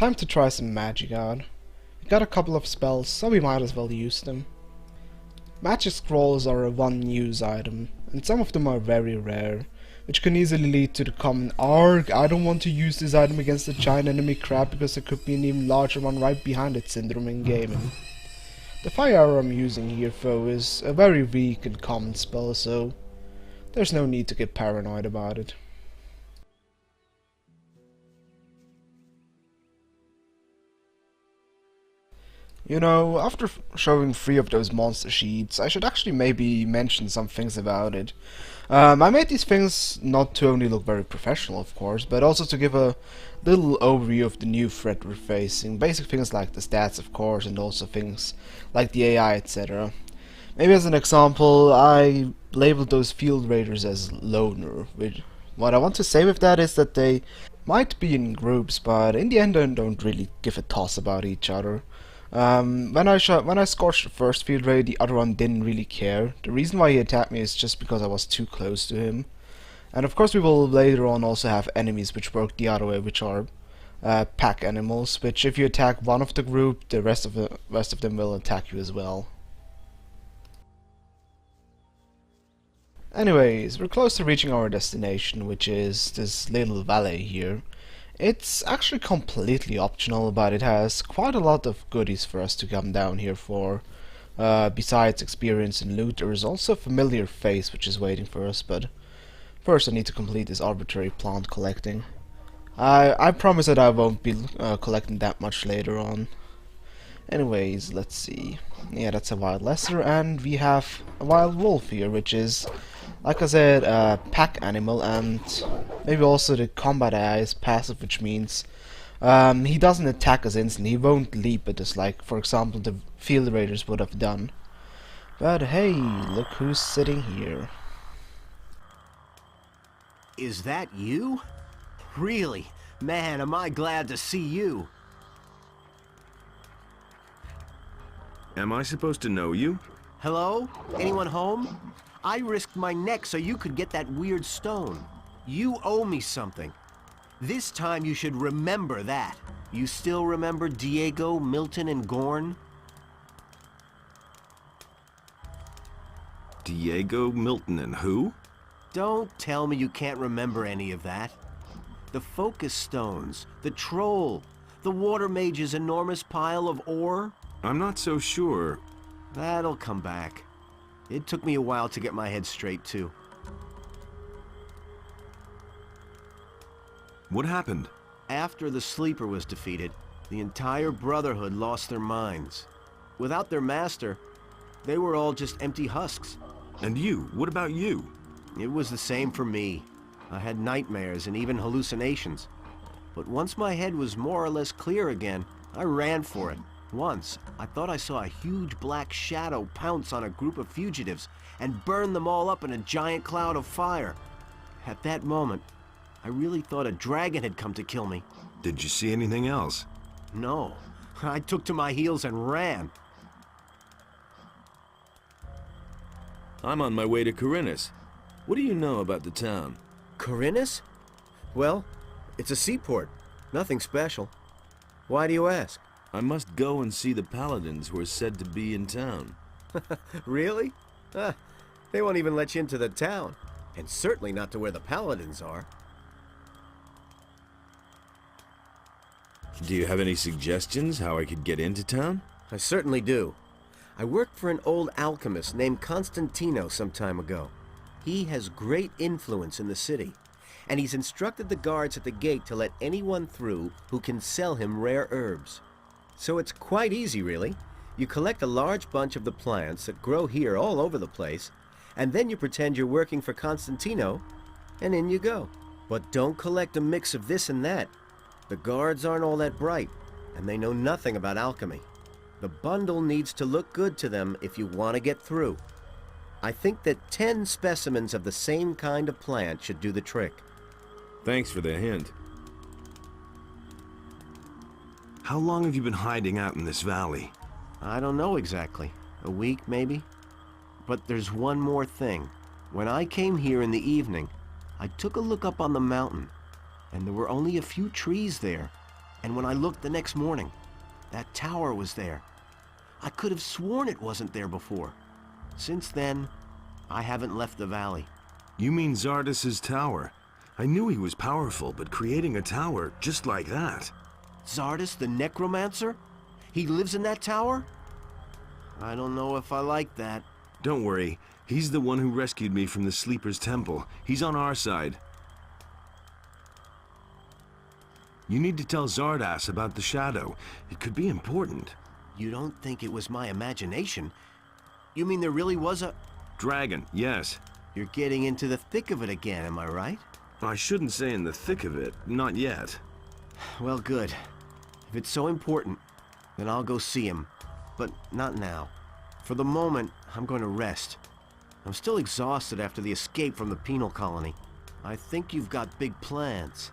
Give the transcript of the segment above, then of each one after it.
Time to try some magic out. We got a couple of spells, so we might as well use them. Magic scrolls are a one-use item, and some of them are very rare, which can easily lead to the common "Arg, I don't want to use this item against a giant enemy crab because there could be an even larger one right behind it" syndrome in gaming. The fire arrow I'm using here though is a very weak and common spell, so there's no need to get paranoid about it. You know, after showing 3 of those monster sheets, I should actually maybe mention some things about it. I made these things not to only look very professional, of course, but also to give a little overview of the new threat we're facing. Basic things like the stats, of course, and also things like the AI, etc. Maybe as an example, I labeled those field raiders as loner. What I want to say with that is that they might be in groups, but in the end they don't really give a toss about each other. When I scorched the first field raid, the other one didn't really care. The reason why he attacked me is just because I was too close to him. And of course we will later on also have enemies which work the other way, which are pack animals, which if you attack one of the group, the rest of them will attack you as well. Anyways, we're close to reaching our destination, which is this little valley here. It's actually completely optional, but it has quite a lot of goodies for us to come down here for. Besides experience and loot, there is also a familiar face which is waiting for us, but first I need to complete this arbitrary plant collecting. I promise that I won't be collecting that much later on. Anyways, let's see. Yeah, that's a wild lesser, and we have a wild wolf here, which is, like I said, a pack animal, and maybe also the combat AI is passive, which means he doesn't attack us instantly, he won't leap at us like, for example, the field raiders would have done. But hey, look who's sitting here. Is that you? Really? Man, am I glad to see you. Am I supposed to know you? Hello? Anyone home? I risked my neck so you could get that weird stone. You owe me something. This time you should remember that. You still remember Diego, Milton, and Gorn? Diego, Milton, and who? Don't tell me you can't remember any of that. The focus stones, the troll, the water mage's enormous pile of ore. I'm not so sure. That'll come back. It took me a while to get my head straight, too. What happened? After the Sleeper was defeated, the entire Brotherhood lost their minds. Without their master, they were all just empty husks. And you? What about you? It was the same for me. I had nightmares and even hallucinations. But once my head was more or less clear again, I ran for it. Once, I thought I saw a huge black shadow pounce on a group of fugitives and burn them all up in a giant cloud of fire. At that moment, I really thought a dragon had come to kill me. Did you see anything else? No. I took to my heels and ran. I'm on my way to Corinus. What do you know about the town? Corinus? Well, it's a seaport. Nothing special. Why do you ask? I must go and see the paladins who are said to be in town. Really? They won't even let you into the town. And certainly not to where the paladins are. Do you have any suggestions how I could get into town? I certainly do. I worked for an old alchemist named Constantino some time ago. He has great influence in the city, and he's instructed the guards at the gate to let anyone through who can sell him rare herbs. So it's quite easy, really. You collect a large bunch of the plants that grow here all over the place, and then you pretend you're working for Constantino, and in you go. But don't collect a mix of this and that. The guards aren't all that bright, and they know nothing about alchemy. The bundle needs to look good to them if you want to get through. I think that 10 specimens of the same kind of plant should do the trick. Thanks for the hint. How long have you been hiding out in this valley? I don't know exactly. A week, maybe? But there's one more thing. When I came here in the evening, I took a look up on the mountain, and there were only a few trees there. And when I looked the next morning, that tower was there. I could have sworn it wasn't there before. Since then, I haven't left the valley. You mean Zardas's tower? I knew he was powerful, but creating a tower just like that... Zardas the Necromancer? He lives in that tower? I don't know if I like that. Don't worry, he's the one who rescued me from the Sleeper's Temple. He's on our side. You need to tell Zardas about the Shadow. It could be important. You don't think it was my imagination? You mean there really was a... Dragon, yes. You're getting into the thick of it again, am I right? I shouldn't say in the thick of it, not yet. Well, good. If it's so important, then I'll go see him. But not now. For the moment, I'm going to rest. I'm still exhausted after the escape from the penal colony. I think you've got big plans.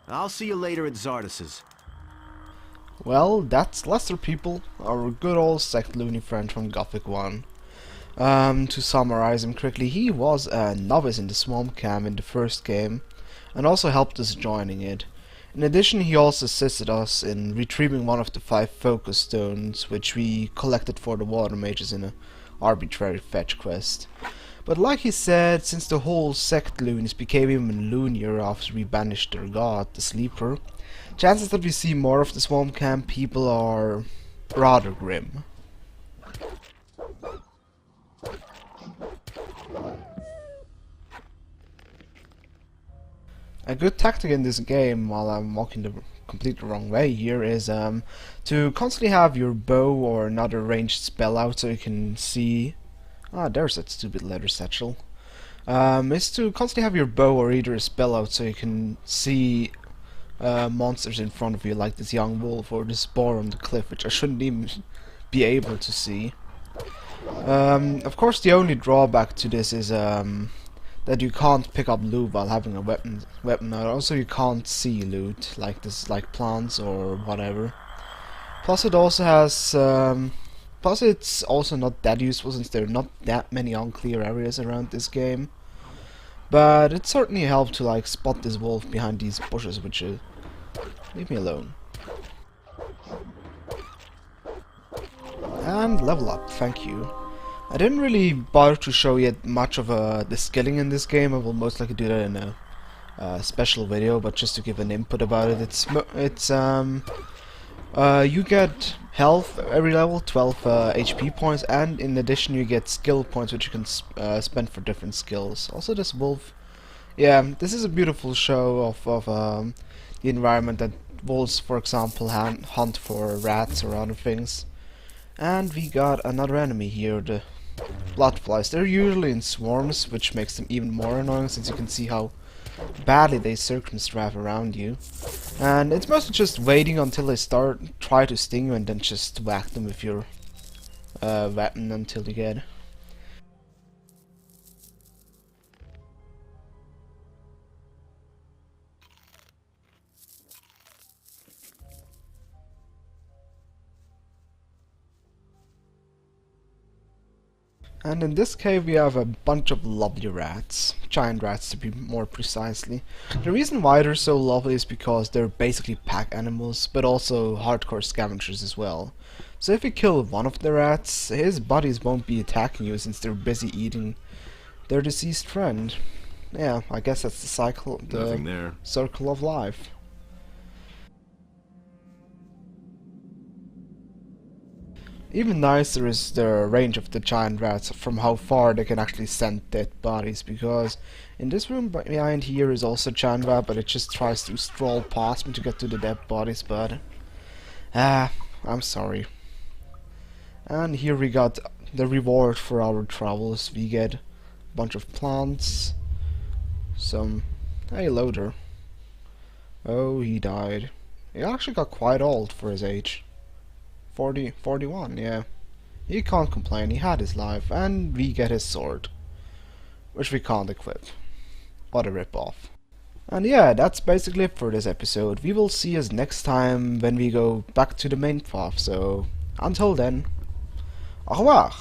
I'll see you later at Zardas's. Well, that's Lester, people, our good old sect loony friend from Gothic 1. To summarize him quickly, he was a novice in the swamp camp in the first game, and also helped us joining it. In addition, he also assisted us in retrieving one of the 5 focus stones, which we collected for the water mages in a arbitrary fetch quest. But like he said, since the whole sect loonies became even loonier after we banished their god, the Sleeper, chances that we see more of the swamp camp people are rather grim. A good tactic in this game, while I'm walking the completely wrong way here, is to constantly have your bow or another ranged spell out so you can see... Ah, there's that stupid leather satchel. Is to constantly have your bow or either a spell out so you can see monsters in front of you, like this young wolf or this boar on the cliff, which I shouldn't even be able to see. Of course, the only drawback to this is that you can't pick up loot while having a weapon out. Also, you can't see loot like this, like plants or whatever. Plus, it also has. Plus, it's also not that useful since there are not that many unclear areas around this game. But it certainly helped to like spot this wolf behind these bushes, which leave me alone. And level up, thank you. I didn't really bother to show yet much of the skilling in this game. I will most likely do that in a special video, but just to give an input about it, you get health every level, 12 HP points, and in addition you get skill points which you can spend for different skills. Also this wolf, yeah, this is a beautiful show of the environment that wolves, for example, hunt for rats or other things. And we got another enemy here, the bloodflies. They're usually in swarms, which makes them even more annoying since you can see how badly they circumscribe around you. And it's mostly just waiting until they try to sting you and then just whack them with your weapon until you get. And in this cave we have a bunch of lovely rats, giant rats to be more precisely. The reason why they're so lovely is because they're basically pack animals, but also hardcore scavengers as well. So if you kill one of the rats, his buddies won't be attacking you since they're busy eating their deceased friend. Yeah, I guess that's the cycle, the circle of life. Even nicer is the range of the giant rats, from how far they can actually send dead bodies, because in this room behind here is also a giant rat, but it just tries to stroll past me to get to the dead bodies, but I'm sorry. And here we got the reward for our travels. We get a bunch of plants, some... Hey, loader. Oh, he died. He actually got quite old for his age. 41, yeah. He can't complain, he had his life, and we get his sword, which we can't equip. What a rip-off. And yeah, that's basically it for this episode. We will see us next time when we go back to the main path, so until then, au revoir!